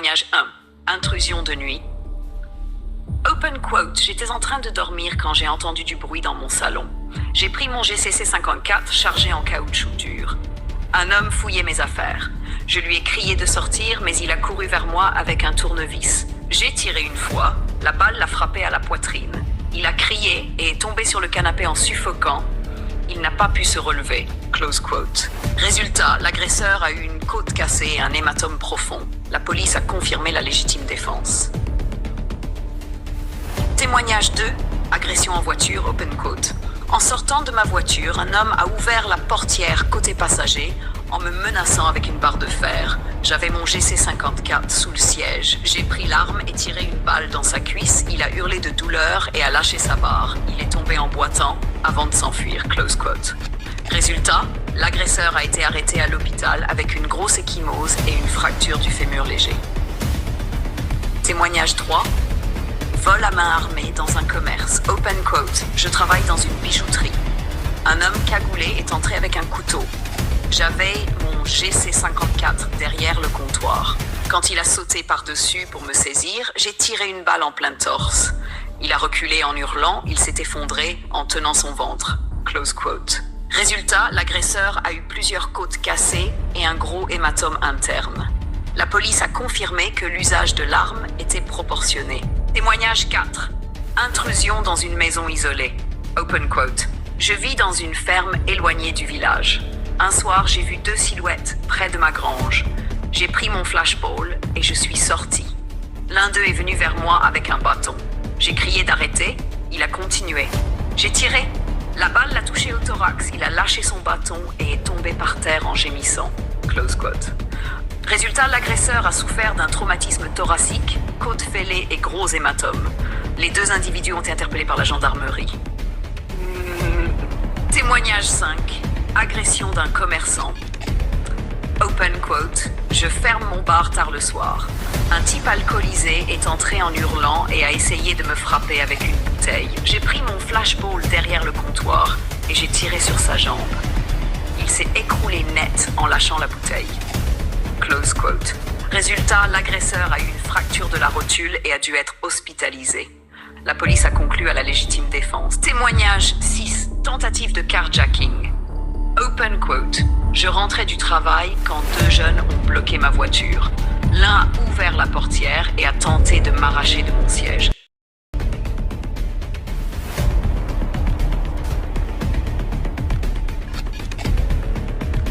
Témoignage 1. Intrusion de nuit. Open quote, j'étais en train de dormir quand j'ai entendu du bruit dans mon salon. J'ai pris mon GCC 54 chargé en caoutchouc dur. Un homme fouillait mes affaires. Je lui ai crié de sortir, mais il a couru vers moi avec un tournevis. J'ai tiré une fois, la balle l'a frappé à la poitrine. Il a crié et est tombé sur le canapé en suffoquant. Il n'a pas pu se relever. Close quote. Résultat, l'agresseur a eu une côte cassée et un hématome profond. La police a confirmé la légitime défense. Témoignage 2. Agression en voiture, open quote. En sortant de ma voiture, un homme a ouvert la portière côté passager en me menaçant avec une barre de fer. J'avais mon GC54 sous le siège. J'ai pris l'arme et tiré une balle dans sa cuisse. Il a hurlé de douleur et a lâché sa barre. Il est tombé en boitant avant de s'enfuir. Close quote. Résultat, l'agresseur a été arrêté à l'hôpital avec une grosse ecchymose et une fracture du fémur léger. Témoignage 3. Vol à main armée dans un commerce. Open quote. Je travaille dans une bijouterie. Un homme cagoulé est entré avec un couteau. J'avais mon GC54 derrière le comptoir. Quand il a sauté par-dessus pour me saisir, j'ai tiré une balle en plein torse. Il a reculé en hurlant, il s'est effondré en tenant son ventre. Close quote. Résultat, l'agresseur a eu plusieurs côtes cassées et un gros hématome interne. La police a confirmé que l'usage de l'arme était proportionné. Témoignage 4. Intrusion dans une maison isolée. Open quote. Je vis dans une ferme éloignée du village. Un soir, j'ai vu 2 silhouettes près de ma grange. J'ai pris mon flashball et je suis sorti. L'un d'eux est venu vers moi avec un bâton. J'ai crié d'arrêter, il a continué. J'ai tiré. La balle l'a touché au thorax, il a lâché son bâton et est tombé par terre en gémissant. Close quote. Résultat, l'agresseur a souffert d'un traumatisme thoracique, côte fêlée et gros hématome. Les 2 individus ont été interpellés par la gendarmerie. Témoignage 5. Agression d'un commerçant. Open quote. Je ferme mon bar tard le soir. Un type alcoolisé est entré en hurlant et a essayé de me frapper avec une bouteille. J'ai pris mon flashball derrière le comptoir et j'ai tiré sur sa jambe. Il s'est écroulé net en lâchant la bouteille. Close quote. Résultat, l'agresseur a eu une fracture de la rotule et a dû être hospitalisé. La police a conclu à la légitime défense. Témoignage 6. Tentative de carjacking. Open quote. Je rentrais du travail quand 2 jeunes ont bloqué ma voiture. L'un a ouvert la portière et a tenté de m'arracher de mon siège.